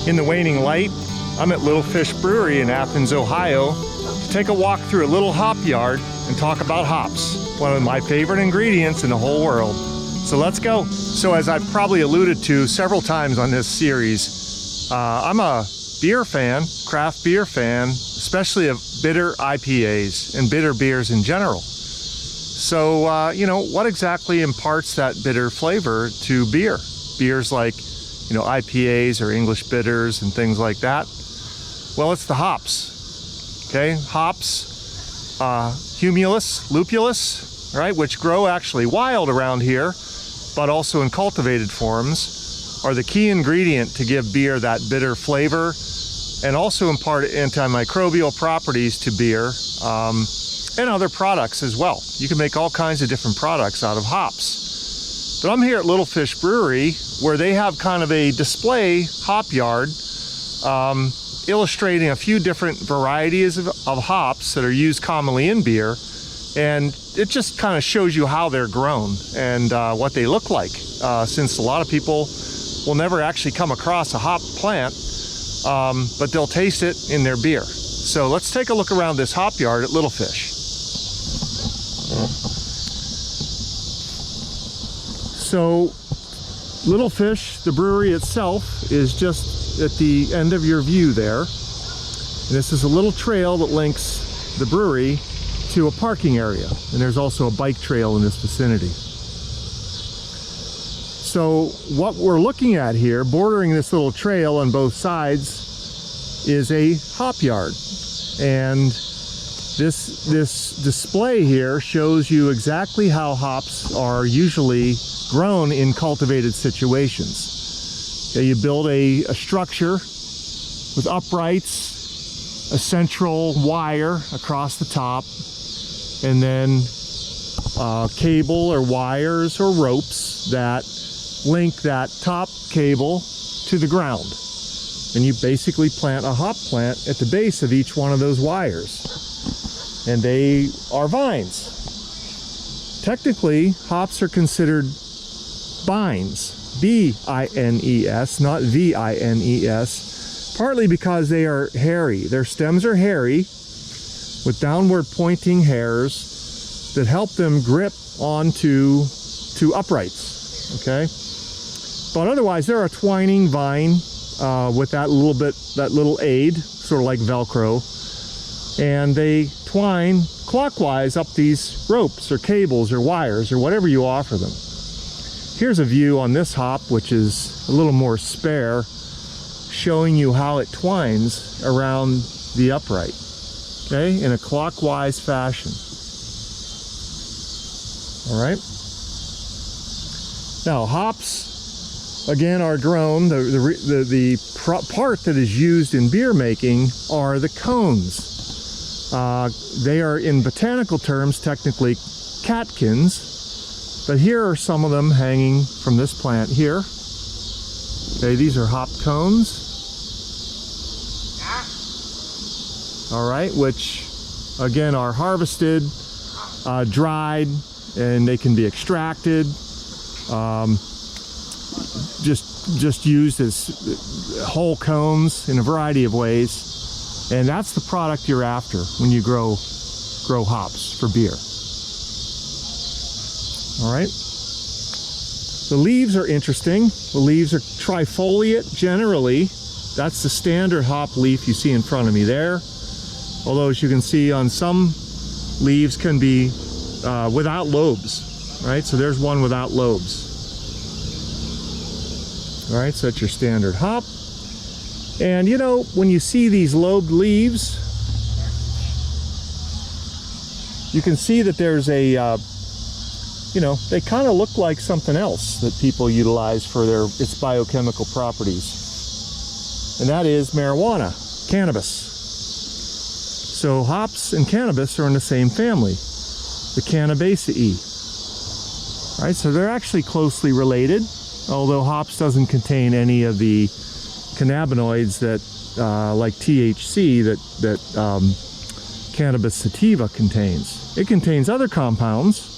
In the waning light, I'm at Little Fish Brewery in Athens, Ohio, to take a walk through a little hop yard and talk about hops, one of my favorite ingredients in the whole world. So let's go. So as I've probably alluded to several times on this series, I'm a beer fan, craft beer fan, especially of bitter IPAs and bitter beers in general. So, you know, what exactly imparts that bitter flavor to beer? Beers like, you know, IPAs or English bitters and things like that. Well, it's the hops, okay? Hops, humulus, lupulus, right, which grow actually wild around here, but also in cultivated forms, are the key ingredient to give beer that bitter flavor and also impart antimicrobial properties to beer and other products as well. You can make all kinds of different products out of hops. But I'm here at Little Fish Brewery, where they have kind of a display hop yard illustrating a few different varieties of hops that are used commonly in beer. And it just kind of shows you how they're grown and what they look like, since a lot of people will never actually come across a hop plant, but they'll taste it in their beer. So let's take a look around this hop yard at Little Fish. So Little Fish, the brewery itself, is just at the end of your view there. And this is a little trail that links the brewery to a parking area, and there's also a bike trail in this vicinity. So what we're looking at here, bordering this little trail on both sides, is a hop yard. And this display here shows you exactly how hops are usually grown in cultivated situations. Okay, you build a structure with uprights, a central wire across the top, and then cable or wires or ropes that link that top cable to the ground. And you basically plant a hop plant at the base of each one of those wires. And they are vines. Technically, hops are considered bines, B-I-N-E-S, not V-I-N-E-S, partly because they are hairy. Their stems are hairy with downward pointing hairs that help them grip onto uprights, okay? But otherwise, they're a twining vine with that little aid, sort of like Velcro, and they twine clockwise up these ropes or cables or wires or whatever you offer them. Here's a view on this hop, which is a little more spare, showing you how it twines around the upright, okay, in a clockwise fashion. All right. Now, hops, again, are grown. The part that is used in beer making are the cones. They are, in botanical terms, technically catkins. But here are some of them hanging from this plant here. Okay, these are hop cones. All right, which again are harvested, dried, and they can be extracted. Just used as whole cones in a variety of ways. And that's the product you're after when you grow hops for beer. All right. The leaves are interesting. The leaves are trifoliate generally. That's the standard hop leaf you see in front of me there. Although, as you can see, on some leaves can be without lobes, right? So there's one without lobes. All right, so that's your standard hop. And you know, when you see these lobed leaves, you can see that there's a you know, they kind of look like something else that people utilize for its biochemical properties. And that is marijuana, cannabis. So hops and cannabis are in the same family, the Cannabaceae. Right, so they're actually closely related, although hops doesn't contain any of the cannabinoids that, like THC, that cannabis sativa contains. It contains other compounds,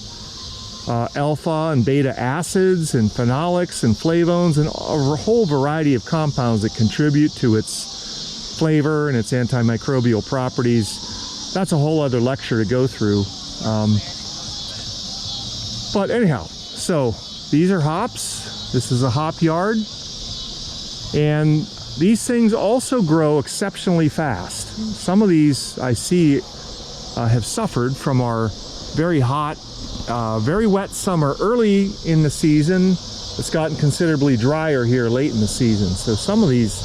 alpha and beta acids and phenolics and flavones and a whole variety of compounds that contribute to its flavor and its antimicrobial properties. That's a whole other lecture to go through. But anyhow, so these are hops. This is a hop yard. And these things also grow exceptionally fast. Some of these I see have suffered from our very hot, very wet summer early in the season. It's gotten considerably drier here late in the season. So some of these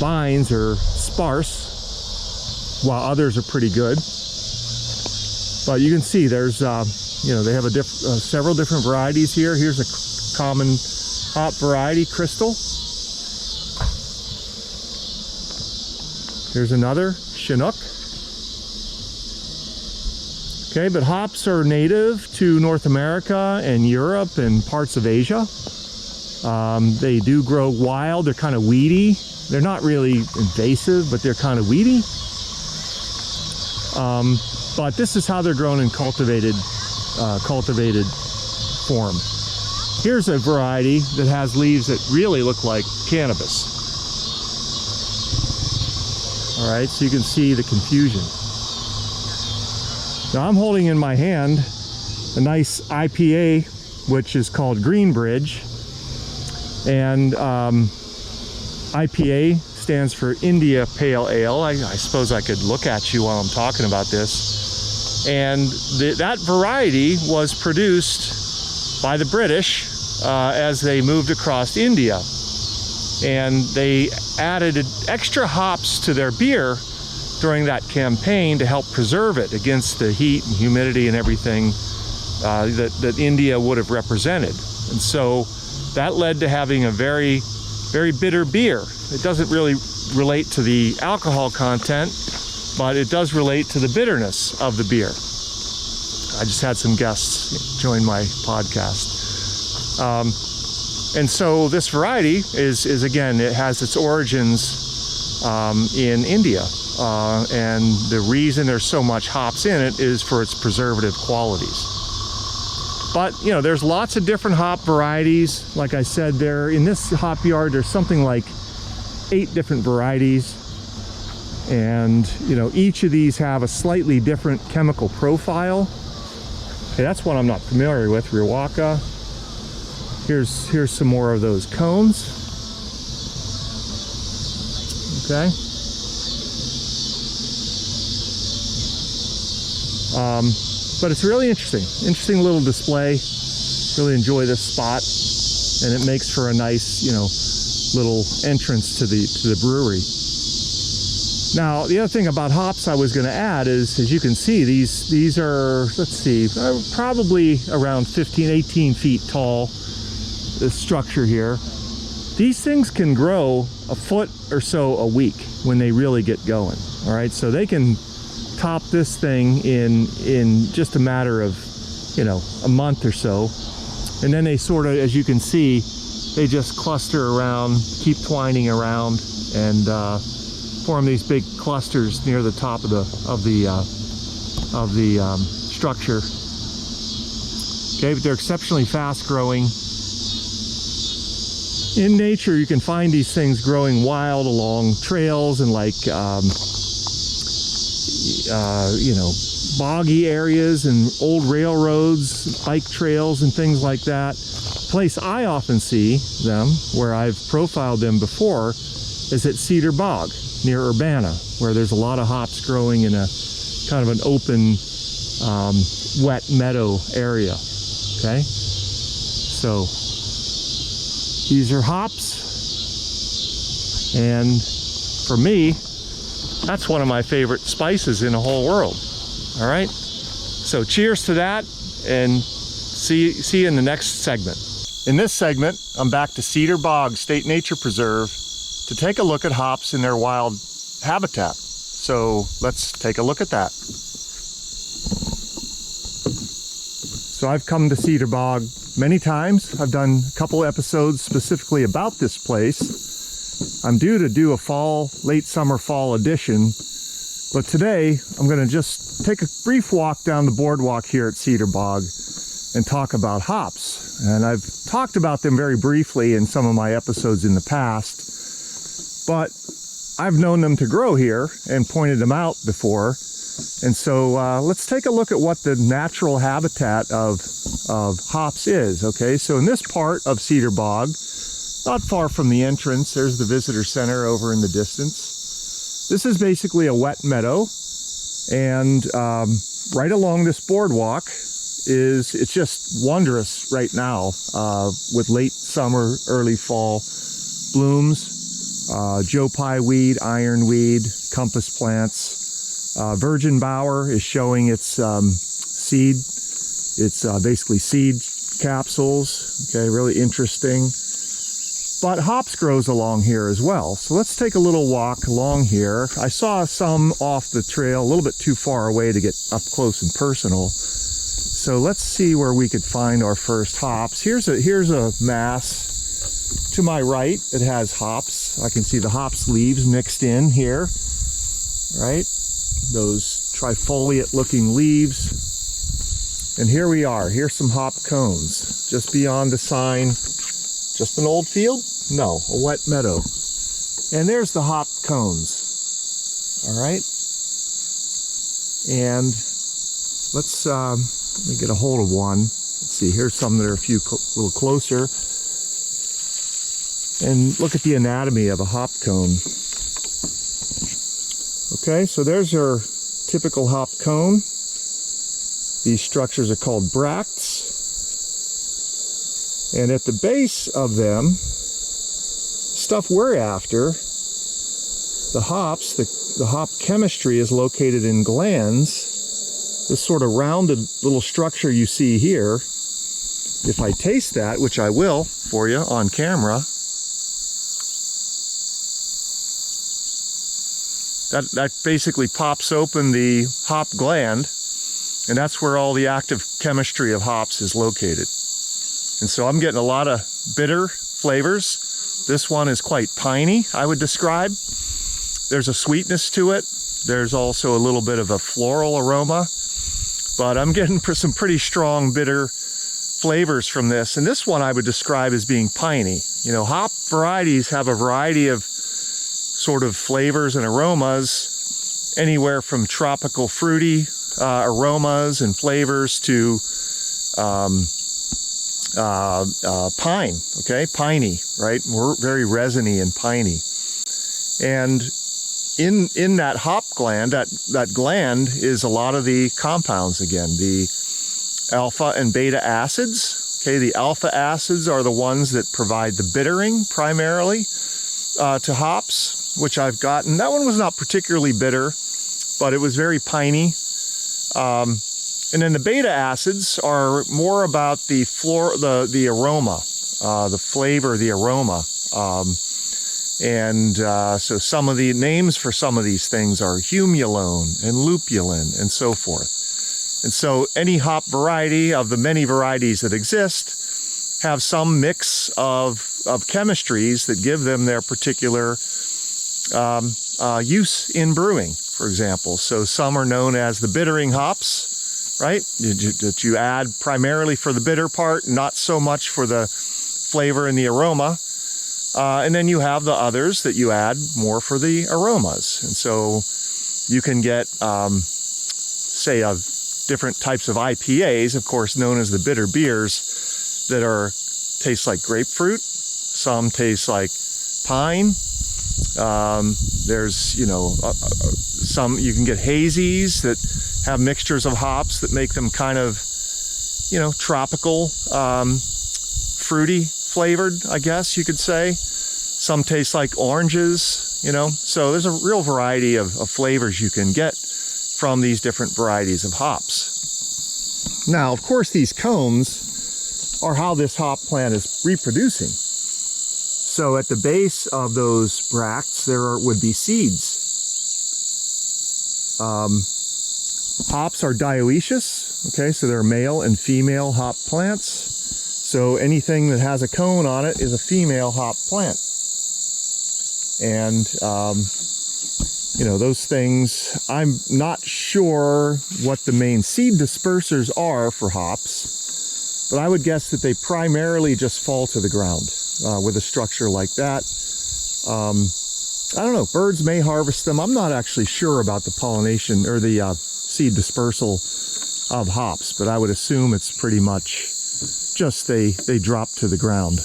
vines are sparse, while others are pretty good. But you can see there's, you know, they have several different varieties here. Here's a common hop variety, Crystal. Here's another, Chinook. Okay, but hops are native to North America and Europe and parts of Asia. They do grow wild. They're kind of weedy. They're not really invasive, but they're kind of weedy. But this is how they're grown in cultivated form. Here's a variety that has leaves that really look like cannabis. All right, so you can see the confusion. Now I'm holding in my hand a nice IPA, which is called Greenbridge. And IPA stands for India Pale Ale. I suppose I could look at you while I'm talking about this. And that variety was produced by the British as they moved across India. And they added extra hops to their beer during that campaign to help preserve it against the heat and humidity and everything that India would have represented. And so that led to having a very, very bitter beer. It doesn't really relate to the alcohol content, but it does relate to the bitterness of the beer. I just had some guests join my podcast. And so this variety is again, it has its origins in India. And the reason there's so much hops in it is for its preservative qualities. But, you know, there's lots of different hop varieties. Like I said, there in this hop yard, there's something like 8 different varieties. And, you know, each of these have a slightly different chemical profile. Okay, that's one I'm not familiar with, Riwaka. Here's some more of those cones. Okay. But it's really interesting little display. Really enjoy this spot, and it makes for a nice, you know, little entrance to the brewery. Now, the other thing about hops I was going to add is, as you can see, these are, let's see, probably around 18 feet tall. This structure here. These things can grow a foot or so a week when they really get going. All right, so they can top this thing in just a matter of, you know, a month or so, and then they sort of, as you can see, they just cluster around, keep twining around, and form these big clusters near the top of the structure. Okay, but they're exceptionally fast growing. In nature, you can find these things growing wild along trails and like you know, boggy areas and old railroads, bike trails and things like that. The place I often see them, where I've profiled them before, is at Cedar Bog near Urbana, where there's a lot of hops growing in a kind of an open, wet meadow area. Okay, so these are hops, and for me, that's one of my favorite spices in the whole world. All right, so cheers to that, and see you in the next segment. In this segment, I'm back to Cedar Bog State Nature Preserve to take a look at hops in their wild habitat. So let's take a look at that. So I've come to Cedar Bog many times. I've done a couple episodes specifically about this place. I'm due to do a late summer fall edition, but today I'm going to just take a brief walk down the boardwalk here at Cedar Bog and talk about hops. And I've talked about them very briefly in some of my episodes in the past, but I've known them to grow here and pointed them out before. And so let's take a look at what the natural habitat of hops is. Okay, so in this part of Cedar Bog, not far from the entrance, there's the visitor center over in the distance. This is basically a wet meadow, and right along this boardwalk it's just wondrous right now with late summer, early fall blooms. Joe Pye weed, ironweed, compass plants. Virgin bower is showing its seed. It's basically seed capsules. Okay, really interesting. But hops grows along here as well. So let's take a little walk along here. I saw some off the trail, a little bit too far away to get up close and personal. So let's see where we could find our first hops. Here's a mass to my right that has hops. I can see the hops leaves mixed in here, right? Those trifoliate looking leaves. And here we are. Here's some hop cones just beyond the sign. Just an old field? No, a wet meadow. And there's the hop cones. All right. And let's let me get a hold of one. Let's see, here's some that are a little closer. And look at the anatomy of a hop cone. Okay, so there's our typical hop cone. These structures are called bracts. And at the base of them, stuff we're after, the hops, the hop chemistry is located in glands. This sort of rounded little structure you see here, if I taste that, which I will for you on camera, that basically pops open the hop gland, and that's where all the active chemistry of hops is located. And so I'm getting a lot of bitter flavors. This one is quite piney, I would describe. There's a sweetness to it. There's also a little bit of a floral aroma, but I'm getting some pretty strong bitter flavors from this. And this one I would describe as being piney. You know, hop varieties have a variety of sort of flavors and aromas, anywhere from tropical fruity aromas and flavors to pine, okay, piney, right? We're very resiny and piney. And in that hop gland, that gland is a lot of the compounds again, the alpha and beta acids. Okay, the alpha acids are the ones that provide the bittering primarily to hops, which I've gotten. That one was not particularly bitter, but it was very piney. And then the beta acids are more about the aroma, the flavor, the aroma. So some of the names for some of these things are humulone and lupulin and so forth. And so any hop variety of the many varieties that exist have some mix of chemistries that give them their particular use in brewing, for example. So some are known as the bittering hops, right? That you add primarily for the bitter part, not so much for the flavor and the aroma. And then you have the others that you add more for the aromas. And so you can get, say, different types of IPAs, of course, known as the bitter beers, that taste like grapefruit. Some taste like pine. There's, some you can get hazies that have mixtures of hops that make them kind of, tropical, fruity flavored, I guess you could say. Some taste like oranges, so there's a real variety of flavors you can get from these different varieties of hops. Now, of course, these cones are how this hop plant is reproducing. So at the base of those bracts, there would be seeds. Hops are dioecious, okay, so they're male and female hop plants. So anything that has a cone on it is a female hop plant. And, those things, I'm not sure what the main seed dispersers are for hops. but I would guess that they primarily just fall to the ground with a structure like that. I don't know, birds may harvest them. I'm not actually sure about the pollination or the seed dispersal of hops, but I would assume it's pretty much just they drop to the ground.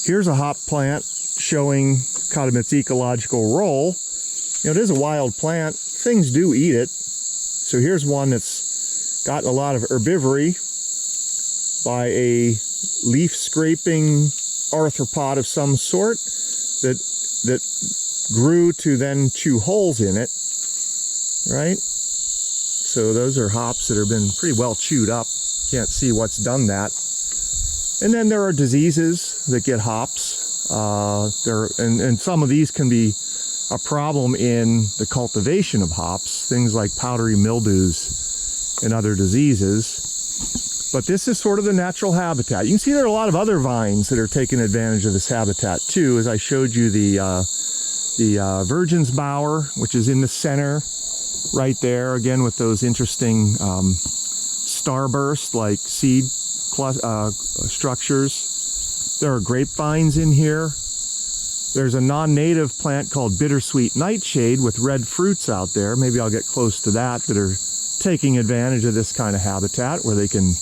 Here's a hop plant showing kind of its ecological role. You know, it is a wild plant. Things do eat it. So here's one that's gotten a lot of herbivory by a leaf scraping arthropod of some sort that grew to then chew holes in it, right? So those are hops that have been pretty well chewed up. Can't see what's done that. And then there are diseases that get hops. And some of these can be a problem in the cultivation of hops, things like powdery mildews and other diseases. But this is sort of the natural habitat. You can see there are a lot of other vines that are taking advantage of this habitat too, as I showed you the virgin's bower, which is in the center right there, again with those interesting starburst like seed structures. There are grapevines in here. There's a non-native plant called bittersweet nightshade with red fruits out there. Maybe I'll get close to that are taking advantage of this kind of habitat where they can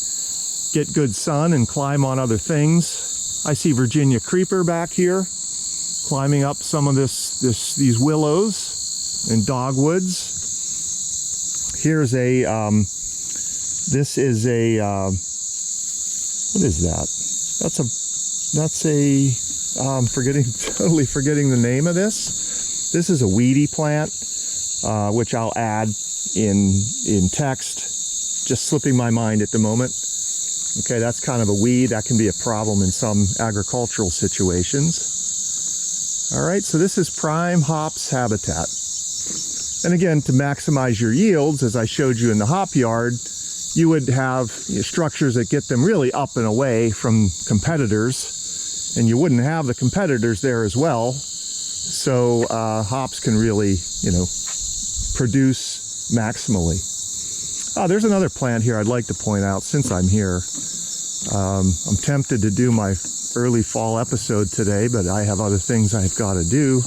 get good sun and climb on other things. I see Virginia creeper back here climbing up some of these willows and dogwoods. Here's a this is a what is that? That's a I'm totally forgetting the name of this. This is a weedy plant, which I'll add in text. Just slipping my mind at the moment. Okay, that's kind of a weed. That can be a problem in some agricultural situations. All right, so this is prime hops habitat. And again, to maximize your yields, as I showed you in the hop yard, you would have structures that get them really up and away from competitors. And you wouldn't have the competitors there as well. So hops can really, produce maximally. There's another plant here I'd like to point out since I'm here. I'm tempted to do my early fall episode today, but I have other things I've got to do.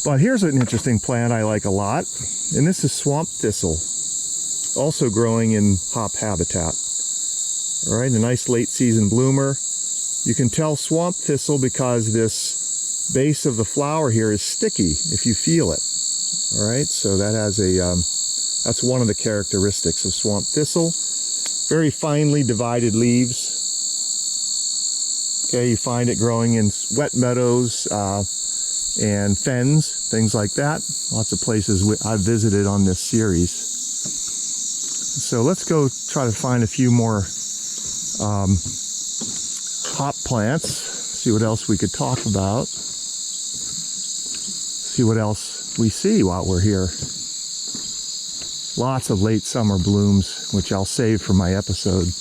But here's an interesting plant I like a lot, and this is swamp thistle, also growing in hop habitat. All right, a nice late season bloomer. You can tell swamp thistle because this base of the flower here is sticky if you feel it. All right, so that has that's one of the characteristics of swamp thistle. Very finely divided leaves. Okay, you find it growing in wet meadows and fens, things like that. Lots of places I've visited on this series. So let's go try to find a few more hop plants, see what else we could talk about, see what else we see while we're here. Lots of late summer blooms, which I'll save for my episode.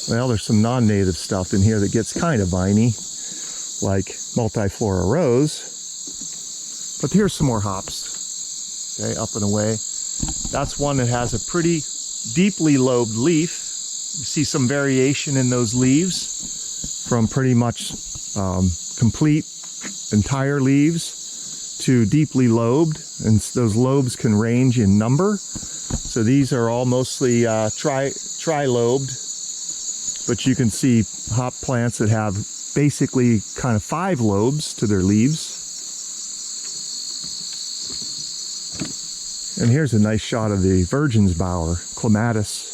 Well, there's some non-native stuff in here that gets kind of viney, like multiflora rose. But here's some more hops, okay, up and away. That's one that has a pretty deeply lobed leaf. You see some variation in those leaves from pretty much complete entire leaves to deeply lobed, and those lobes can range in number. So these are all mostly tri-lobed, but you can see hop plants that have basically kind of 5 lobes to their leaves. And here's a nice shot of the virgin's bower, clematis.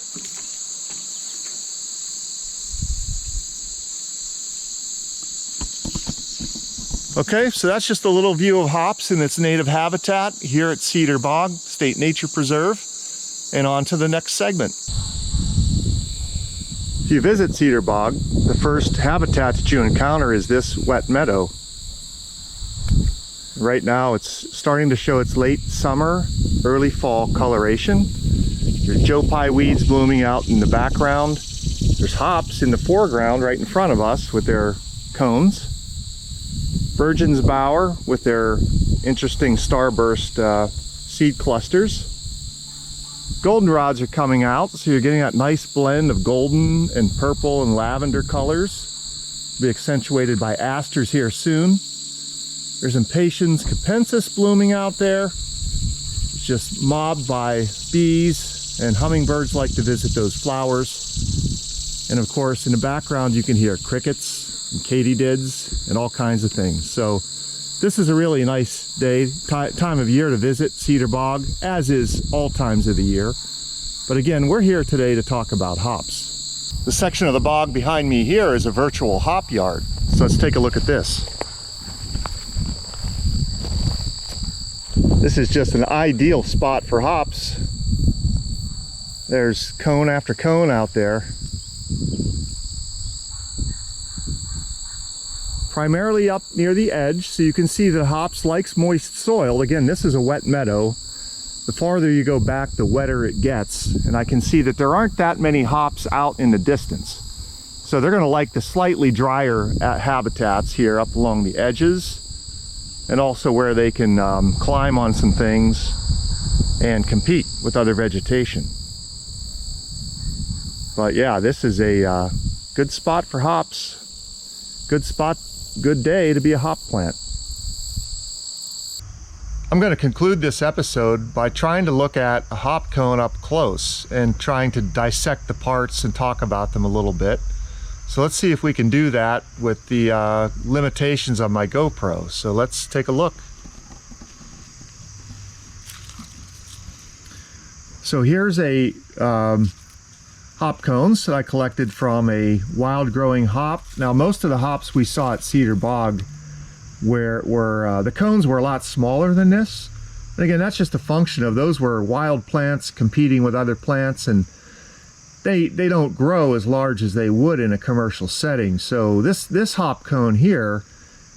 Okay, so that's just a little view of hops in its native habitat here at Cedar Bog State Nature Preserve, and on to the next segment. If you visit Cedar Bog, the first habitat that you encounter is this wet meadow. Right now it's starting to show its late summer, early fall coloration. There's Joe Pye weeds blooming out in the background. There's hops in the foreground right in front of us with their cones. Virgin's bower with their interesting starburst seed clusters. goldenrods are coming out, so you're getting that nice blend of golden and purple and lavender colors. Be accentuated by asters here soon. There's Impatiens capensis blooming out there. It's just mobbed by bees, and hummingbirds like to visit those flowers. And of course, in the background you can hear crickets and katydids and all kinds of things. So this is a really nice day, time of year to visit Cedar Bog, as is all times of the year. But again, we're here today to talk about hops. The section of the bog behind me here is a virtual hop yard. So let's take a look at this. This is just an ideal spot for hops. There's cone after cone out there. Primarily up near the edge, so you can see that hops likes moist soil. Again, this is a wet meadow. The farther you go back, the wetter it gets. And I can see that there aren't that many hops out in the distance. So they're going to like the slightly drier habitats here up along the edges, and also where they can climb on some things and compete with other vegetation. But yeah, this is a good spot for hops. Good spot, good day to be a hop plant. I'm going to conclude this episode by trying to look at a hop cone up close and trying to dissect the parts and talk about them a little bit. So let's see if we can do that with the limitations of my GoPro. So let's take a look. So here's a hop cones that I collected from a wild growing hop. Now most of the hops we saw at Cedar Bog were the cones were a lot smaller than this. And again, that's just a function of those were wild plants competing with other plants, and they don't grow as large as they would in a commercial setting. So this hop cone here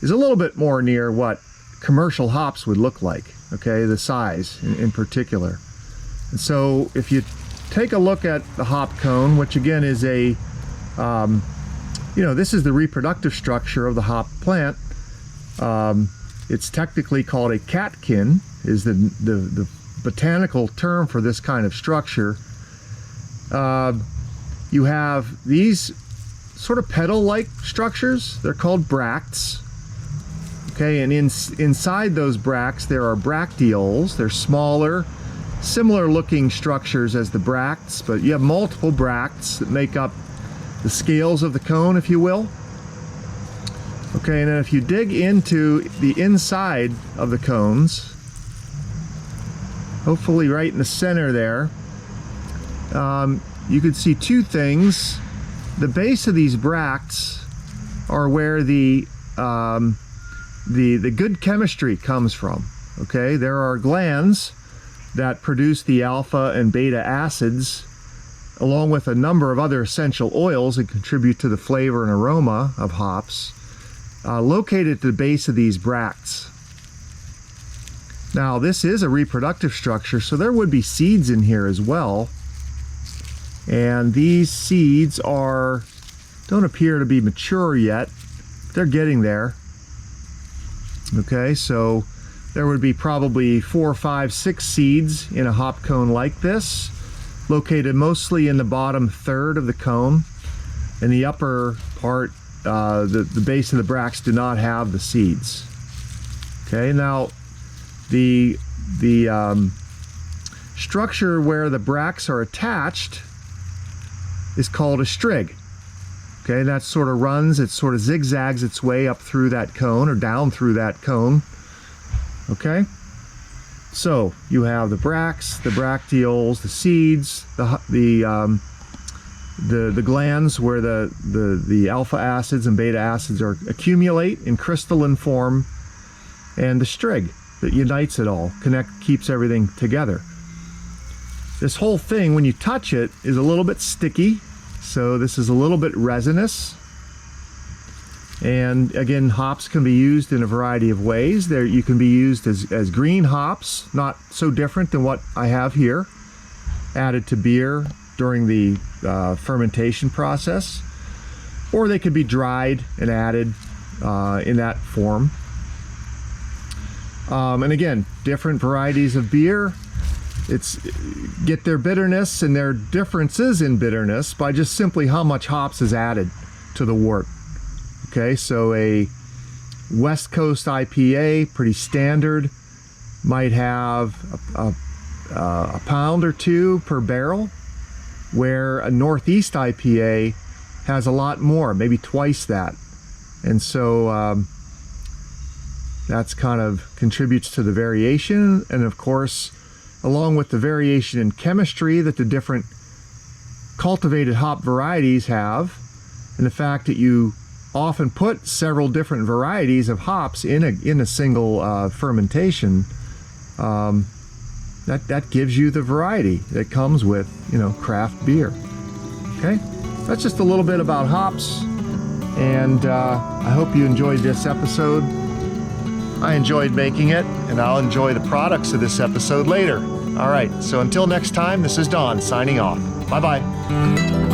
is a little bit more near what commercial hops would look like, okay, the size in particular. And so if you take a look at the hop cone, which again is a, this is the reproductive structure of the hop plant. It's technically called a catkin, is the botanical term for this kind of structure. You have these sort of petal-like structures. They're called bracts. Okay, and inside those bracts there are bracteoles. They're smaller, similar looking structures as the bracts, but you have multiple bracts that make up the scales of the cone, if you will. Okay, and then if you dig into the inside of the cones, hopefully right in the center there, you can see two things. The base of these bracts are where the good chemistry comes from. Okay, there are glands that produce the alpha and beta acids, along with a number of other essential oils that contribute to the flavor and aroma of hops, located at the base of these bracts. Now this is a reproductive structure, so there would be seeds in here as well. And these seeds don't appear to be mature yet. They're getting there. Okay, so there would be probably 4, 5, 6 seeds in a hop cone like this, located mostly in the bottom third of the cone. In the upper part, the base of the bracts do not have the seeds. Okay, now the structure where the bracts are attached is called a strig. Okay, that sort of zigzags its way up through that cone or down through that cone. Okay, so you have the bracts, the bracteoles, the seeds, the glands where the alpha acids and beta acids accumulate in crystalline form, and the strig that unites it all, keeps everything together. This whole thing, when you touch it, is a little bit sticky, so this is a little bit resinous. And again, hops can be used in a variety of ways. You can be used as green hops, not so different than what I have here, added to beer during the fermentation process, or they could be dried and added in that form. And again, different varieties of beer get their bitterness and their differences in bitterness by just simply how much hops is added to the wort. Okay, so a West Coast IPA, pretty standard, might have a pound or two per barrel, where a Northeast IPA has a lot more, maybe twice that. And so that's kind of contributes to the variation. And of course, along with the variation in chemistry that the different cultivated hop varieties have, and the fact that you often put several different varieties of hops in a single fermentation, that gives you the variety that comes with, you know, craft beer. Okay, that's just a little bit about hops, and I hope you enjoyed this episode. I enjoyed making it, and I'll enjoy the products of this episode later. All right, so until next time, this is Don signing off. Bye-bye.